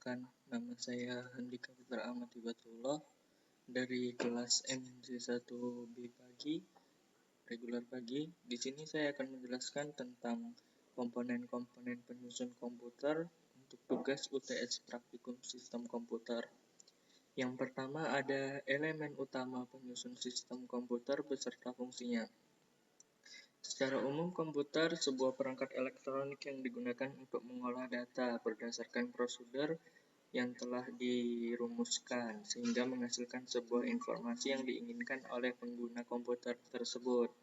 Perkenalkan, nama saya Handika Putra Ahmad Hibatullah dari kelas MC1B pagi, regular pagi. Di sini saya akan menjelaskan tentang komponen-komponen penyusun komputer untuk tugas UTS Praktikum Sistem Komputer. Yang pertama ada elemen utama penyusun sistem komputer beserta fungsinya. Secara umum, komputer sebuah perangkat elektronik yang digunakan untuk mengolah data berdasarkan prosedur yang telah dirumuskan, sehingga menghasilkan sebuah informasi yang diinginkan oleh pengguna komputer tersebut.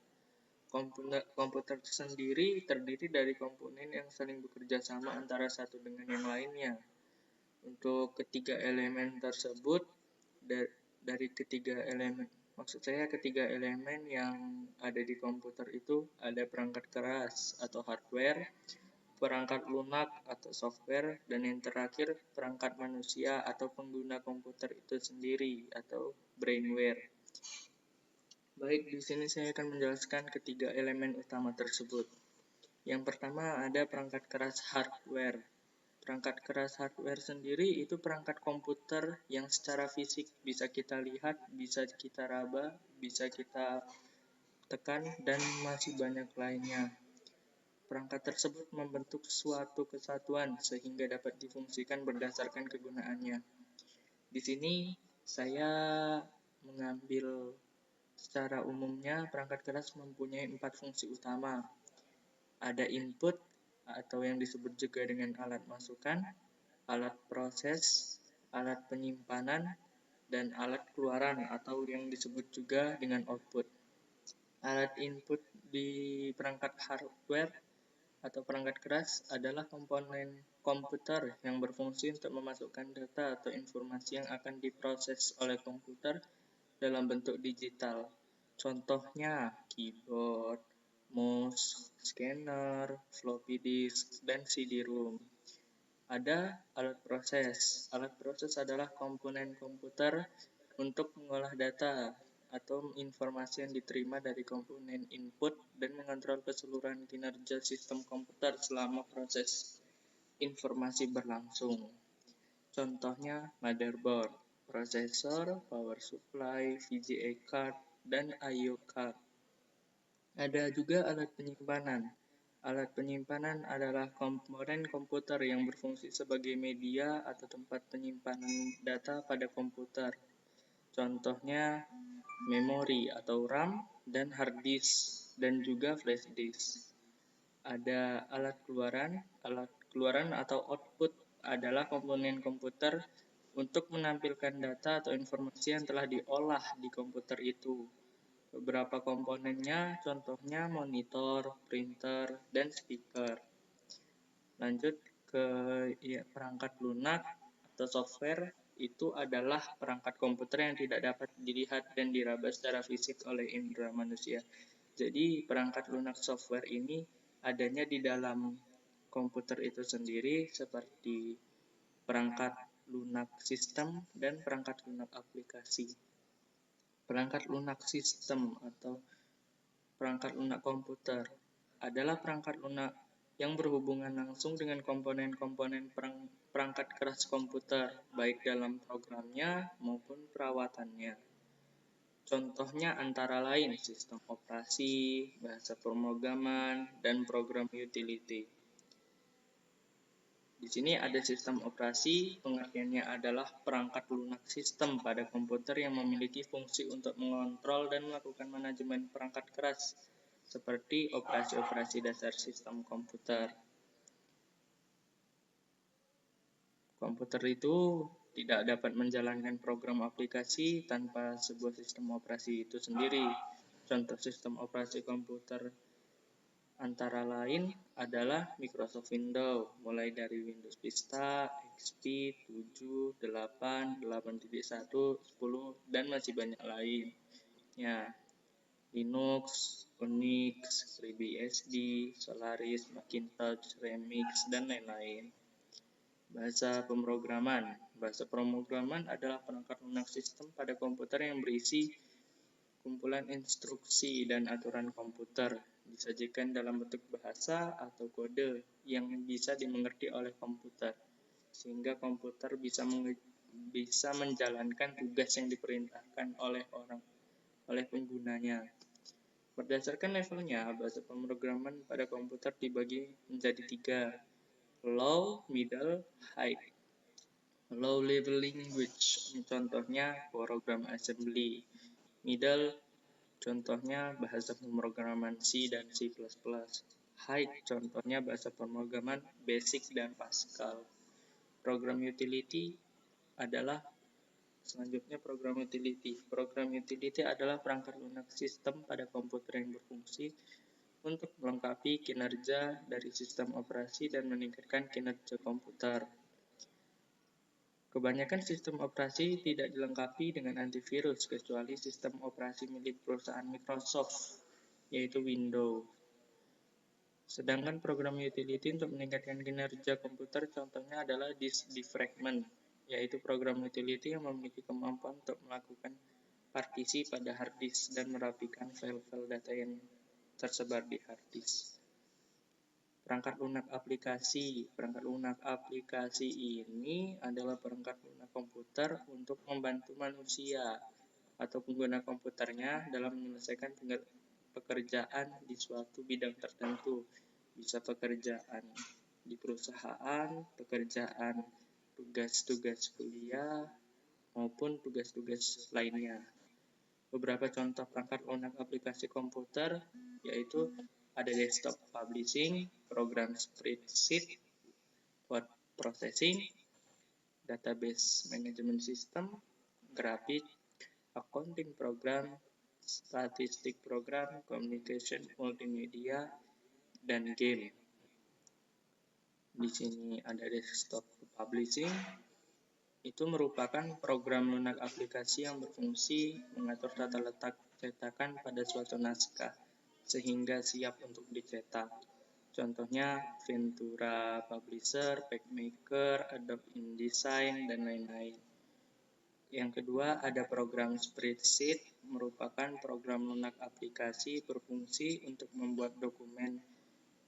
Komputer sendiri terdiri dari komponen yang saling bekerja sama antara satu dengan yang lainnya. Untuk ketiga elemen tersebut, ketiga elemen yang ada di komputer itu ada perangkat keras atau hardware, perangkat lunak atau software, dan yang terakhir perangkat manusia atau pengguna komputer itu sendiri atau brainware. Baik, di sini saya akan menjelaskan ketiga elemen utama tersebut. Yang pertama ada perangkat keras hardware. Perangkat keras hardware sendiri itu perangkat komputer yang secara fisik bisa kita lihat, bisa kita raba, bisa kita tekan, dan masih banyak lainnya. Perangkat tersebut membentuk suatu kesatuan sehingga dapat difungsikan berdasarkan kegunaannya. Di sini saya mengambil secara umumnya perangkat keras mempunyai 4 fungsi utama. Ada input atau yang disebut juga dengan alat masukan, alat proses, alat penyimpanan, dan alat keluaran atau yang disebut juga dengan output. Alat input di perangkat hardware atau perangkat keras adalah komponen komputer yang berfungsi untuk memasukkan data atau informasi yang akan diproses oleh komputer dalam bentuk digital. Contohnya keyboard, mouse, scanner, floppy disk, dan CD-ROM. Ada alat proses. Alat proses adalah komponen komputer untuk mengolah data atau informasi yang diterima dari komponen input dan mengontrol keseluruhan kinerja sistem komputer selama proses informasi berlangsung. Contohnya motherboard, prosesor, power supply, VGA card, dan I/O card. Ada juga alat penyimpanan. Alat penyimpanan adalah komponen komputer yang berfungsi sebagai media atau tempat penyimpanan data pada komputer. Contohnya memori atau RAM dan hard disk dan juga flash disk. Ada alat keluaran. Alat keluaran atau output adalah komponen komputer untuk menampilkan data atau informasi yang telah diolah di komputer itu. Beberapa komponennya contohnya monitor, printer, dan speaker. Lanjut ke perangkat lunak atau software, itu adalah perangkat komputer yang tidak dapat dilihat dan diraba secara fisik oleh indera manusia. Jadi perangkat lunak software ini adanya di dalam komputer itu sendiri seperti perangkat lunak sistem dan perangkat lunak aplikasi. Perangkat lunak sistem atau perangkat lunak komputer adalah perangkat lunak yang berhubungan langsung dengan komponen-komponen perangkat keras komputer, baik dalam programnya maupun perawatannya. Contohnya antara lain sistem operasi, bahasa pemrograman, dan program utility. Di sini ada sistem operasi, pengertiannya adalah perangkat lunak sistem pada komputer yang memiliki fungsi untuk mengontrol dan melakukan manajemen perangkat keras, seperti operasi-operasi dasar sistem komputer. Komputer itu tidak dapat menjalankan program aplikasi tanpa sebuah sistem operasi itu sendiri. Contoh sistem operasi komputer antara lain adalah Microsoft Windows, mulai dari Windows Vista, XP, 7, 8, 8.1, 10, dan masih banyak lain. Ya, Linux, Unix, FreeBSD, Solaris, Macintosh, Remix, dan lain-lain. Bahasa pemrograman. Bahasa pemrograman adalah perangkat lunak sistem pada komputer yang berisi kumpulan instruksi dan aturan komputer, disajikan dalam bentuk bahasa atau kode yang bisa dimengerti oleh komputer. sehingga komputer bisa menjalankan tugas yang diperintahkan oleh penggunanya. Berdasarkan levelnya, bahasa pemrograman pada komputer dibagi menjadi 3, low, middle, high. Low level language, contohnya program assembly. Middle, contohnya bahasa pemrograman C dan C++. High, contohnya bahasa pemrograman Basic dan Pascal. Program utility adalah selanjutnya program utility. Program utility adalah perangkat lunak sistem pada komputer yang berfungsi untuk melengkapi kinerja dari sistem operasi dan meningkatkan kinerja komputer. Kebanyakan sistem operasi tidak dilengkapi dengan antivirus kecuali sistem operasi milik perusahaan Microsoft, yaitu Windows. Sedangkan program utility untuk meningkatkan kinerja komputer contohnya adalah disk defragment, yaitu program utility yang memiliki kemampuan untuk melakukan partisi pada hard disk dan merapikan file-file data yang tersebar di hard disk. Perangkat lunak aplikasi. Perangkat lunak aplikasi ini adalah perangkat lunak komputer untuk membantu manusia atau pengguna komputernya dalam menyelesaikan pekerjaan di suatu bidang tertentu. Bisa pekerjaan di perusahaan, pekerjaan tugas-tugas kuliah, maupun tugas-tugas lainnya. Beberapa contoh perangkat lunak aplikasi komputer yaitu ada desktop publishing, program spreadsheet, word processing, database management system, grafik, accounting program, statistik program, communication multimedia, dan game. Di sini ada desktop publishing. Itu merupakan program lunak aplikasi yang berfungsi mengatur tata letak cetakan pada suatu naskah sehingga siap untuk dicetak. Contohnya Ventura Publisher, PageMaker, Adobe InDesign, dan lain-lain. Yang kedua ada program spreadsheet, merupakan program lunak aplikasi berfungsi untuk membuat dokumen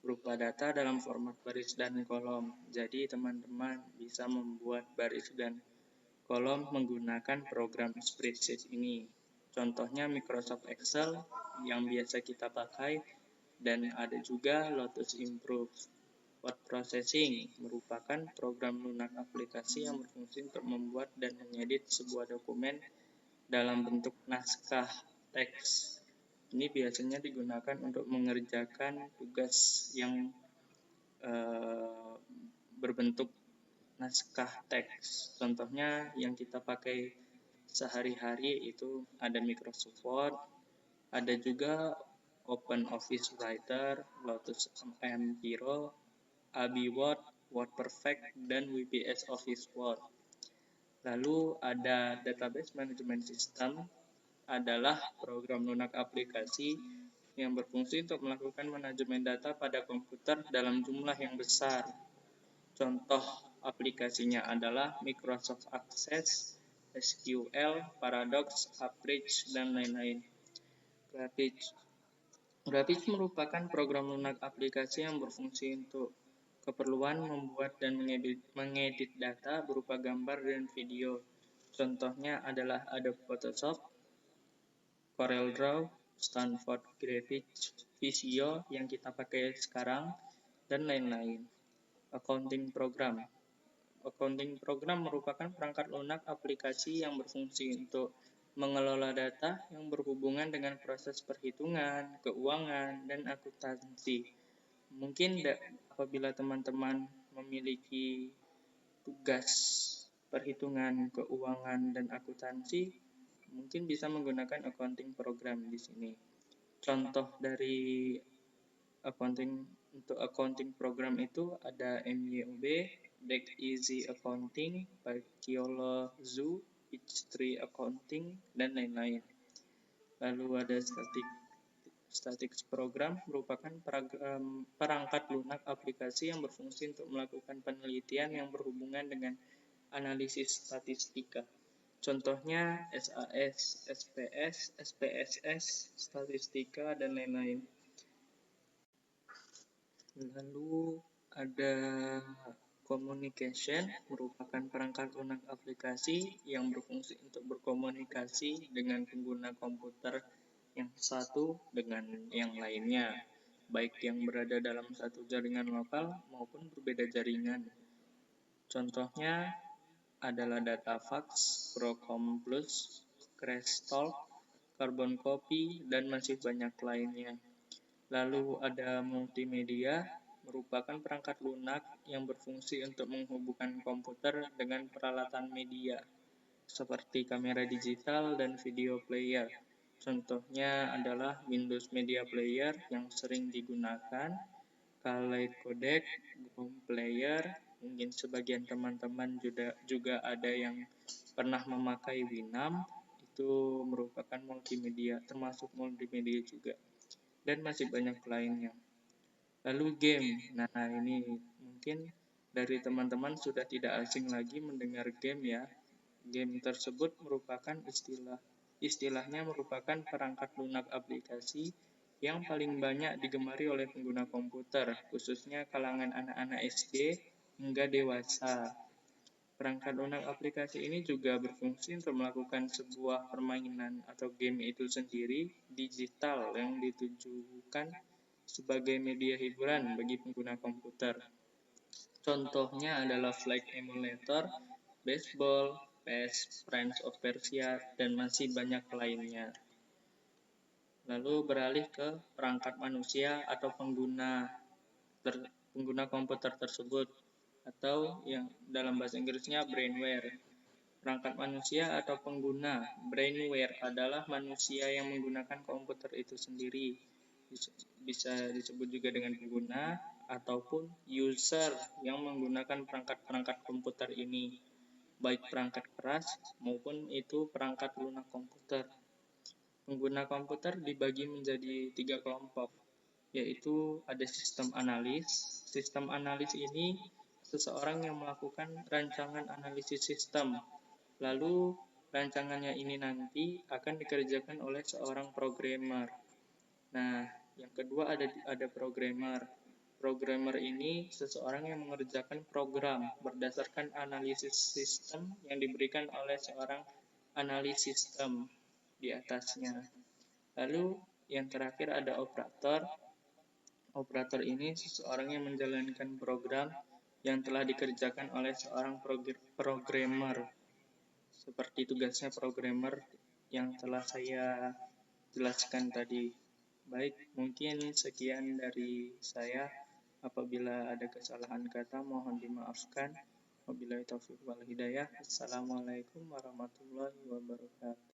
berupa data dalam format baris dan kolom. Jadi teman-teman bisa membuat baris dan kolom menggunakan program spreadsheet ini. Contohnya Microsoft Excel yang biasa kita pakai, dan ada juga Lotus Improve. Word Processing merupakan program lunak aplikasi yang berfungsi untuk membuat dan mengedit sebuah dokumen dalam bentuk naskah teks. Ini biasanya digunakan untuk mengerjakan tugas yang berbentuk naskah teks. Contohnya yang kita pakai sehari-hari itu ada Microsoft Word, ada juga Open Office Writer, Lotus Empiro, Abi Word, WordPerfect, dan WPS Office Word. Lalu ada Database Management System, adalah program lunak aplikasi yang berfungsi untuk melakukan manajemen data pada komputer dalam jumlah yang besar. Contoh aplikasinya adalah Microsoft Access, SQL, Paradox, Average, dan lain-lain. Grafis merupakan program lunak aplikasi yang berfungsi untuk keperluan membuat dan mengedit data berupa gambar dan video. Contohnya adalah Adobe Photoshop, CorelDRAW, Stanford Graphics, Visio yang kita pakai sekarang, dan lain-lain. Accounting program. Accounting program merupakan perangkat lunak aplikasi yang berfungsi untuk mengelola data yang berhubungan dengan proses perhitungan, keuangan, dan akuntansi. Mungkin apabila teman-teman memiliki tugas perhitungan, keuangan, dan akuntansi, mungkin bisa menggunakan accounting program di sini. Contoh dari accounting program itu ada MYOB, Deck Easy Accounting, Paciolo Zoo, Peachtree Accounting, dan lain-lain. Lalu ada Statistics Program, merupakan perangkat lunak aplikasi yang berfungsi untuk melakukan penelitian yang berhubungan dengan analisis statistika. Contohnya SAS, SPS, SPSS, statistika, dan lain-lain. Lalu ada Communication merupakan perangkat lunak aplikasi yang berfungsi untuk berkomunikasi dengan pengguna komputer yang satu dengan yang lainnya, baik yang berada dalam satu jaringan lokal maupun berbeda jaringan. Contohnya adalah DataFax, Procom Plus, Crashtalk, Carbon Copy, dan masih banyak lainnya. Lalu ada multimedia, merupakan perangkat lunak yang berfungsi untuk menghubungkan komputer dengan peralatan media, seperti kamera digital dan video player. Contohnya adalah Windows Media Player yang sering digunakan, Kaleid Codec, Groove Player, mungkin sebagian teman-teman juga ada yang pernah memakai Winamp, itu merupakan multimedia, termasuk multimedia juga. Dan masih banyak lainnya. Lalu game. Nah, ini mungkin dari teman-teman sudah tidak asing lagi mendengar game ya. Game tersebut merupakan istilahnya merupakan perangkat lunak aplikasi yang paling banyak digemari oleh pengguna komputer, khususnya kalangan anak-anak SD hingga dewasa. Perangkat lunak aplikasi ini juga berfungsi untuk melakukan sebuah permainan atau game itu sendiri digital yang ditujukan sebagai media hiburan bagi pengguna komputer. Contohnya adalah Flight Emulator, Baseball, PES, Prince of Persia, dan masih banyak lainnya. Lalu beralih ke perangkat manusia atau pengguna komputer tersebut, atau yang dalam bahasa Inggrisnya brainware. Perangkat manusia atau pengguna brainware adalah manusia yang menggunakan komputer itu sendiri. Bisa disebut juga dengan pengguna ataupun user yang menggunakan perangkat-perangkat komputer ini, baik perangkat keras maupun itu perangkat lunak komputer. Pengguna komputer dibagi menjadi 3 kelompok, yaitu ada sistem analis. Sistem analis ini seseorang yang melakukan rancangan analisis sistem. Lalu rancangannya ini nanti akan dikerjakan oleh seorang programmer. Nah, yang kedua ada programmer. Programmer ini seseorang yang mengerjakan program berdasarkan analisis sistem yang diberikan oleh seorang analis sistem di atasnya. Lalu yang terakhir ada operator. Operator ini seseorang yang menjalankan program yang telah dikerjakan oleh seorang programmer, seperti tugasnya programmer yang telah saya jelaskan tadi. Baik, mungkin sekian dari saya. Apabila ada kesalahan kata, mohon dimaafkan. Wabillahi taufiq wal hidayah. Assalamualaikum warahmatullahi wabarakatuh.